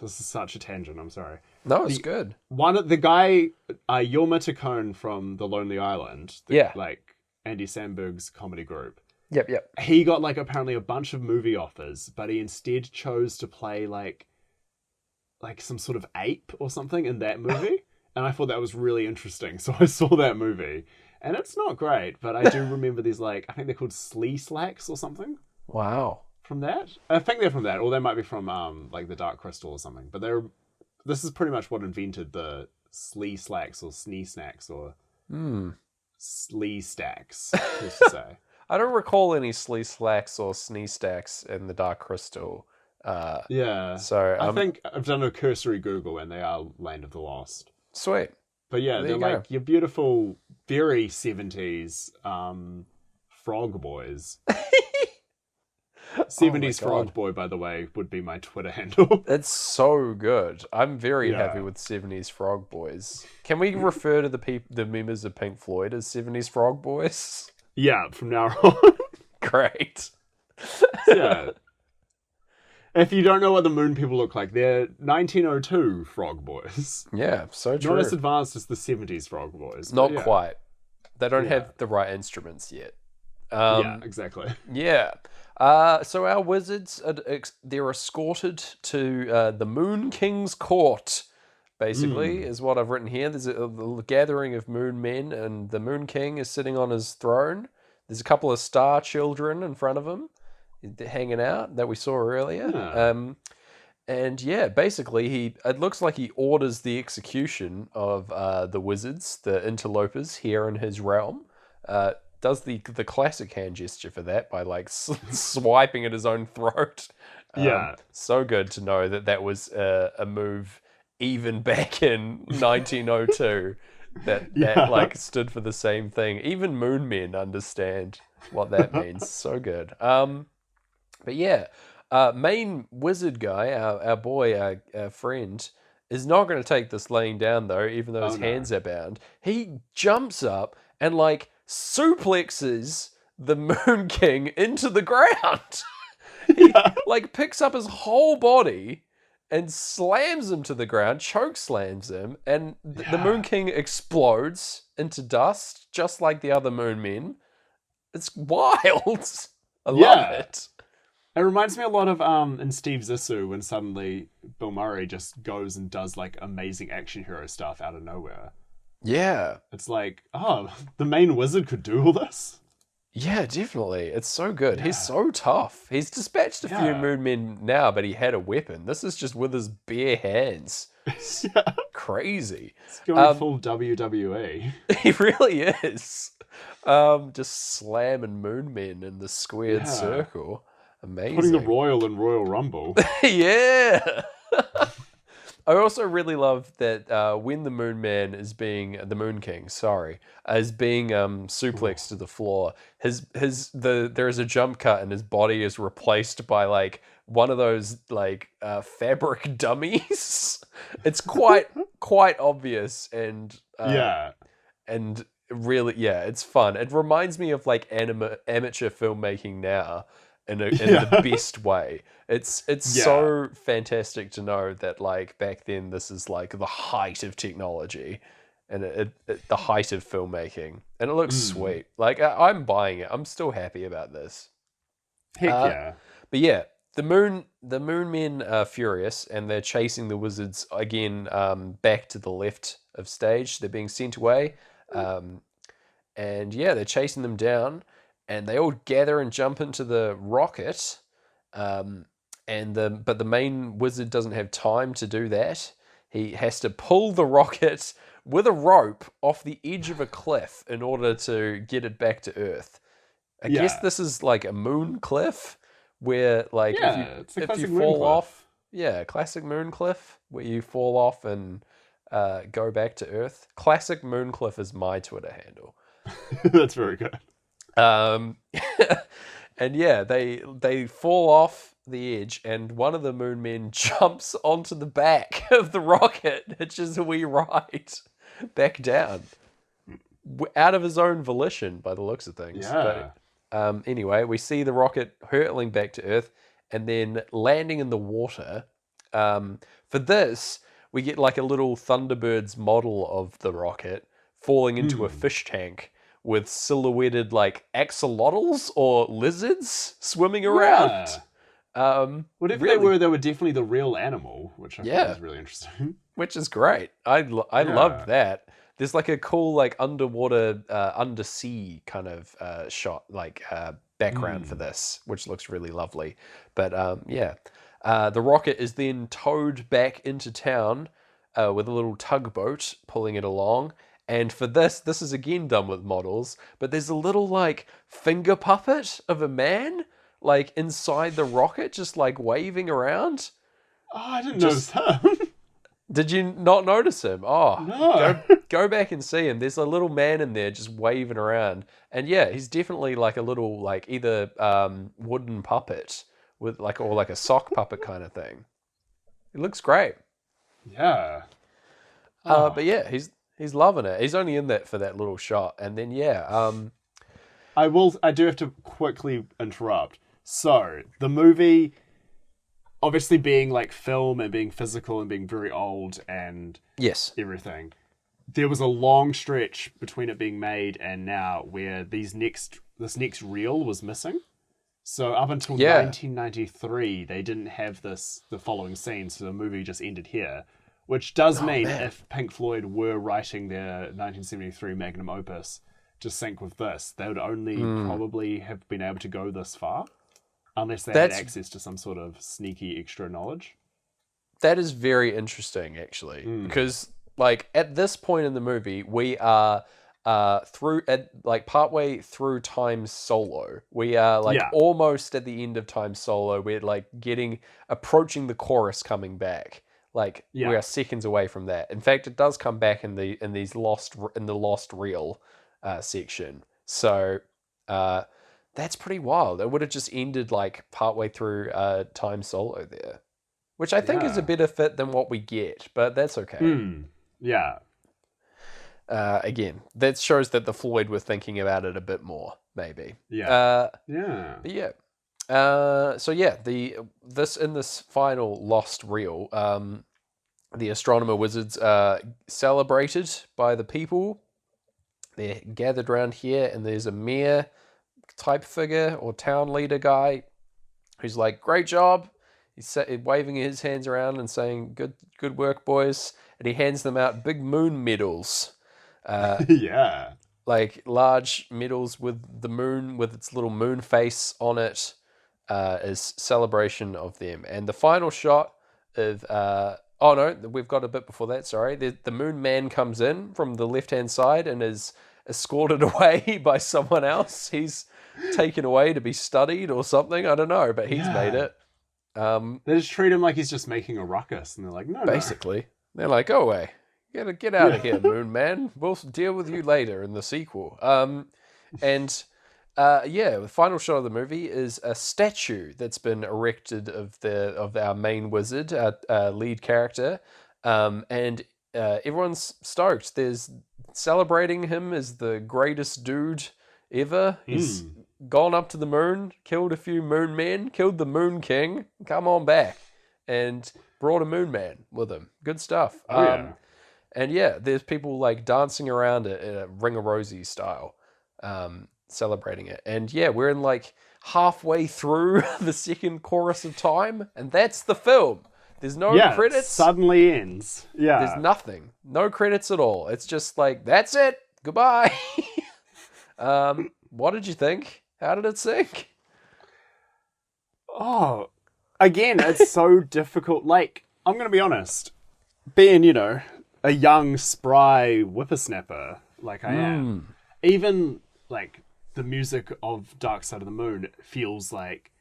this is such a tangent, I'm sorry. No, it's good. The guy, Jorma Taccone from The Lonely Island, like Andy Samberg's comedy group. Yep. He got like apparently a bunch of movie offers, but he instead chose to play like some sort of ape or something in that movie. And I thought that was really interesting. So I saw that movie. And it's not great, but I do remember these I think they're called Slee Slacks or something. Wow. From that? I think they're from that. Or they might be from like the Dark Crystal or something. But this is pretty much what invented the Slee Slacks or Snee Snacks or Slee Stacks, who's to say. I don't recall any Slee Slacks or Snee Stacks in the Dark Crystal. So I think I've done a cursory Google and they are Land of the Lost. Sweet. But yeah, they're like your beautiful, very 70s frog boys. 70s frog boy, by the way, would be my Twitter handle. It's so good. I'm very happy with 70s frog boys. Can we refer to the members of Pink Floyd as 70s frog boys? Yeah, from now on. Great. Yeah. If you don't know what the Moon people look like, they're 1902 frog boys. Yeah, so true. Not as advanced as the 70s frog boys. Not quite. They don't Yeah. have the right instruments yet. Yeah, exactly. Yeah. So our wizards, they're escorted to the Moon King's court, basically, is what I've written here. There's a gathering of moon men, and the Moon King is sitting on his throne. There's a couple of star children in front of him, hanging out, that we saw earlier. Yeah. And yeah, basically, it looks like he orders the execution of the wizards, the interlopers here in his realm. Does the classic hand gesture for that by like swiping at his own throat. Yeah. So good to know that was a move even back in 1902 that like stood for the same thing. Even moon men understand what that means. So good. But yeah. Main wizard guy, our boy, our friend, is not going to take this laying down though, even though his hands are bound. He jumps up and like suplexes the Moon King into the ground. He like picks up his whole body and slams him to the ground, choke slams him, and the Moon King explodes into dust, just like the other Moon Men. It's wild. I love it. It reminds me a lot of in Steve Zissou when suddenly Bill Murray just goes and does like amazing action hero stuff out of nowhere. Yeah. It's like, oh, the main wizard could do all this? Yeah, definitely. It's so good. He's so tough. He's dispatched a few moon men now, but he had a weapon. This is just with his bare hands. It's crazy. It's going full WWE. He really is. Just slamming moon men in the squared circle. Amazing. Putting the Royal in Royal Rumble. Yeah. I also really love that when the Moon Man is being the Moon King, is being suplexed to the floor. There is a jump cut and his body is replaced by like one of those like fabric dummies. It's quite obvious and and really it's fun. It reminds me of like amateur filmmaking now. In the best way. It's so fantastic to know that like back then this is like the height of technology and the height of filmmaking, and it looks sweet. Like I'm buying it. I'm still happy about this. Heck yeah. But yeah, the moon men are furious and they're chasing the wizards again back to the left of stage. They're being sent away, and they're chasing them down. And they all gather and jump into the rocket, but the main wizard doesn't have time to do that. He has to pull the rocket with a rope off the edge of a cliff in order to get it back to Earth. I guess this is like a moon cliff where, like, if you fall off, classic moon cliff where you fall off and go back to Earth. Classic moon cliff is my Twitter handle. That's very good. And they fall off the edge, and one of the moon men jumps onto the back of the rocket, hitches a wee ride back down out of his own volition, by the looks of things. But, anyway, we see the rocket hurtling back to Earth and then landing in the water. For this, we get like a little Thunderbirds model of the rocket falling into a fish tank with silhouetted like axolotls or lizards swimming around. Whatever they were definitely the real animal, which I thought was really interesting. Which is great. I loved that. There's like a cool like underwater, undersea kind of shot, like background for this, which looks really lovely. But the rocket is then towed back into town with a little tugboat pulling it along. And for this is again done with models, but there's a little like finger puppet of a man like inside the rocket, just like waving around. Oh, I didn't notice that. Did you not notice him? Oh, no. Go back and see him. There's a little man in there just waving around, and he's definitely like a little like either wooden puppet with like or like a sock puppet kind of thing. It looks great. Yeah. But he's loving it. He's only in that for that little shot. And then, I do have to quickly interrupt. So, the movie, obviously being like film and being physical and being very old and everything, there was a long stretch between it being made and now where this next reel was missing. So up until 1993, they didn't have the following scene, so the movie just ended here. Which does mean if Pink Floyd were writing their 1973 magnum opus to sync with this, they would only probably have been able to go this far, unless they had access to some sort of sneaky extra knowledge. That is very interesting, actually, because like at this point in the movie, we are partway through Time's solo. We are almost at the end of Time's solo. We're like approaching the chorus coming back. Like we are seconds away from that. In fact, it does come back in the lost reel section. So that's pretty wild. It would have just ended like partway through Time solo there, which I think is a better fit than what we get, but that's okay. Yeah. Again, that shows that the Floyd were thinking about it a bit more, maybe. Yeah. But yeah. This final lost reel, the astronomer wizards are celebrated by the people. They're gathered around here, and there's a mayor type figure or town leader guy who's like, "Great job." He's waving his hands around and saying, "Good work, boys." And he hands them out big moon medals. Like large medals with the moon, with its little moon face on it, is celebration of them. And the final shot of we've got a bit before that. Sorry, the moon man comes in from the left hand side and is escorted away by someone else. He's taken away to be studied or something. I don't know, but he's made it. They just treat him like he's just making a ruckus, and they're like, no. Basically, they're like, "Go away. Get out of here, Moon Man. We'll deal with you later in the sequel." The final shot of the movie is a statue that's been erected of our main wizard, our lead character, and everyone's stoked. There's celebrating him as the greatest dude ever. He's gone up to the moon, killed a few moon men, killed the Moon King, come on back, and brought a moon man with him. Good stuff. And there's people like dancing around it in a Ring of Rosie style, celebrating it. And we're in like halfway through the second chorus of Time, and that's the film. There's no credits. It suddenly ends. Yeah. There's nothing. No credits at all. It's just like, that's it. Goodbye. What did you think? How did it sync? Oh, again, it's so difficult. Like, I'm going to be honest. Being, a young, spry whippersnapper like I am, even like the music of Dark Side of the Moon feels like,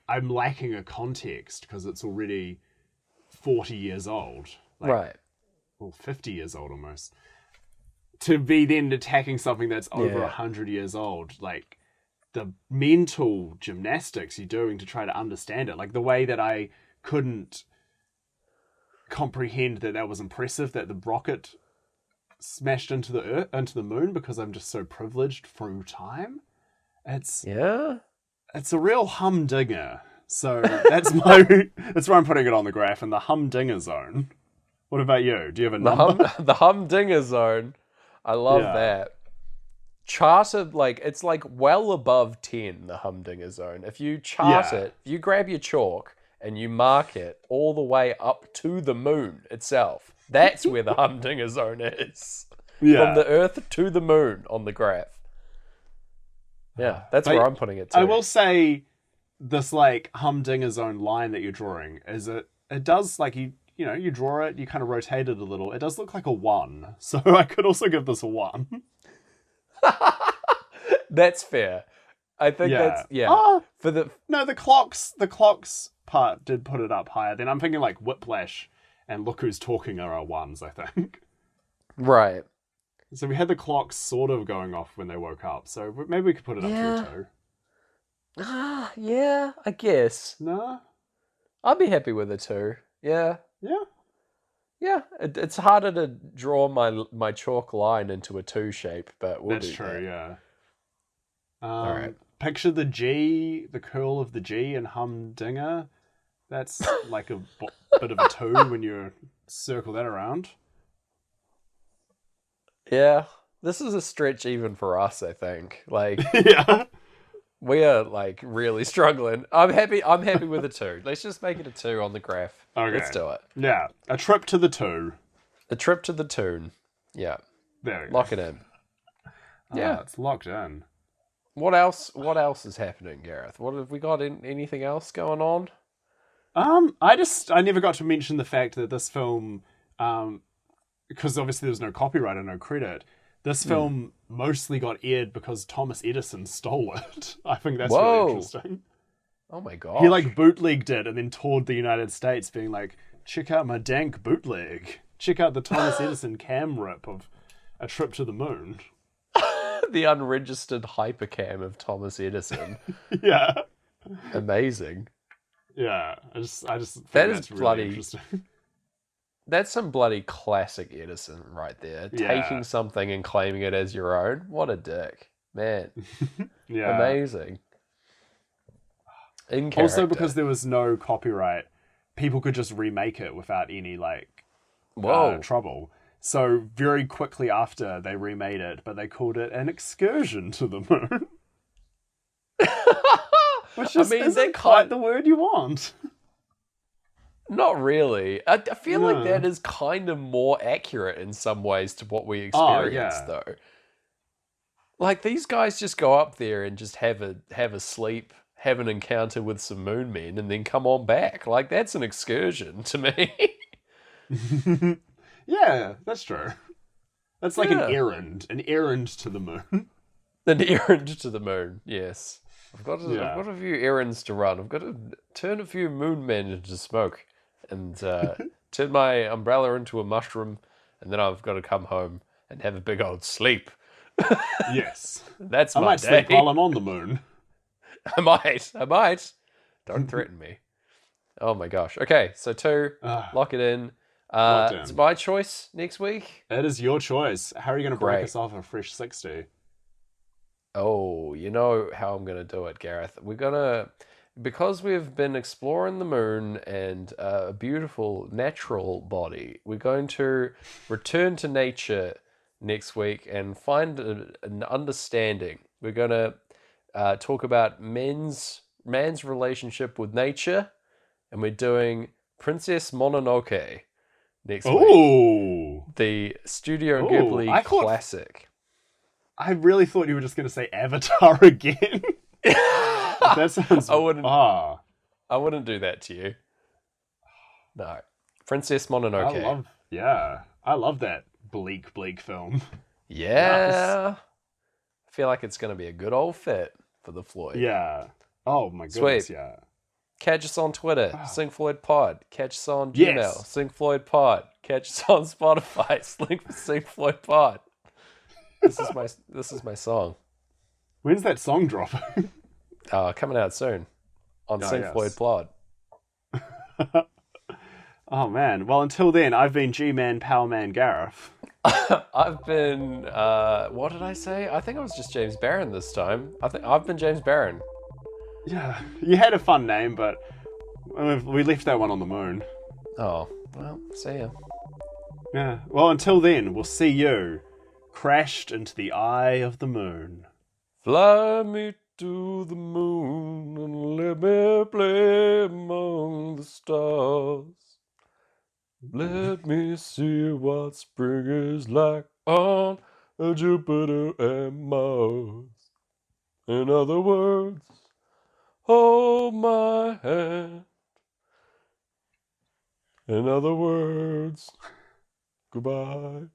I'm lacking a context because it's already 40 years old. Right. Well, 50 years old almost. To be then attacking something that's over 100 years old, like the mental gymnastics you're doing to try to understand it, like the way that I couldn't comprehend that was impressive that the rocket smashed into the earth, into the moon, because I'm just so privileged through time. It's a real humdinger. So that's that's where I'm putting it on the graph, in the humdinger zone. What about you? Do you have a number? The humdinger zone. I love that. Charted, it's like well above 10, the humdinger zone. If you chart it, if you grab your chalk and you mark it all the way up to the moon itself, that's where the humdinger zone is. Yeah. From the Earth to the moon on the graph. Yeah, that's where I'm putting it too. I will say this humdinger zone line that you're drawing is it does you draw it, you kind of rotate it a little. It does look like a 1. So I could also give this a 1. That's fair. I think that's the clocks part did put it up higher. Then I'm thinking like Whiplash and Look Who's Talking are our 1s, I think. Right. So we had the clocks sort of going off when they woke up. So maybe we could put it up to a 2. Yeah, I guess. No? I'd be happy with a 2. Yeah. Yeah? Yeah, it's harder to draw my chalk line into a 2 shape, but we'll do that. That's true, yeah. All right. Picture the G, the curl of the G in humdinger. That's like a bit of a 2 when you circle that around. Yeah, this is a stretch even for us, I think. Like, Yeah. we are like really struggling. I'm happy with a 2. Let's just make it a 2 on the graph. Let's Okay. do it. Yeah. A trip to the 2. A trip to the tune. Yeah. There we go. Lock it in. Yeah. It's locked in. What else is happening, Gareth? What have we got anything else going on? I never got to mention the fact that this film, because obviously there was no copyright and no credit, this film mostly got aired because Thomas Edison stole it. I think that's really interesting. Oh my god. He like bootlegged it and then toured the United States being like, check out my dank bootleg. Check out the Thomas Edison cam rip of A Trip to the Moon. The unregistered hypercam of Thomas Edison. Yeah. Amazing. Yeah. I just think That that's is really bloody interesting. That's some bloody classic Edison right there. Yeah. Taking something and claiming it as your own. What a dick. Man. Yeah. Amazing. In character. Also, because there was no copyright, people could just remake it without any trouble. So very quickly after they remade it, but they called it An Excursion to the Moon. Which just isn't quite the word you want. Not really. I feel like that is kind of more accurate in some ways to what we experienced, though. Like, these guys just go up there and just have a sleep, have an encounter with some moon men, and then come on back. Like, that's an excursion to me. Yeah, that's true. That's like an errand to the moon. An errand to the moon, yes. I've got a few errands to run. I've got to turn a few moon men into smoke and turn my umbrella into a mushroom, and then I've got to come home and have a big old sleep. Yes. That's I my might day. sleep while I'm on the moon. I might. Don't threaten me. Oh my gosh. Okay, so 2, lock it in. It's my choice next week. It is your choice. How are you going to break us off a fresh 60? Oh, you know how I'm going to do it, Gareth. Because we've been exploring the moon and a beautiful natural body, we're going to return to nature next week and find an understanding. We're going to talk about man's relationship with nature, and we're doing Princess Mononoke next week. The Studio Ghibli classic. I really thought you were just going to say Avatar again. That sounds... I wouldn't do that to you. No. Princess Mononoke. I love that bleak film. Yeah. I feel like it's going to be a good old fit for the Floyd. Yeah. Oh my goodness, Sweet. yeah. Catch us on Twitter, Sing Floyd Pod. Catch us on Gmail, Sing Floyd Pod. Catch us on Spotify, Sing Floyd Pod. This is my song. When's that song dropping? Coming out soon on Sing Floyd Pod. Oh man. Well, until then, I've been G-Man Power Man Gareth. I've been what did I say? I think I was just James Barron this time. I've been James Barron. Yeah, you had a fun name, but we left that one on the moon. Oh, well, see ya. Yeah. Well, until then, we'll see you crashed into the eye of the moon. Fly me to the moon and let me play among the stars. Let me see what spring is like on Jupiter and Mars. In other words, hold my hand. In other words, goodbye.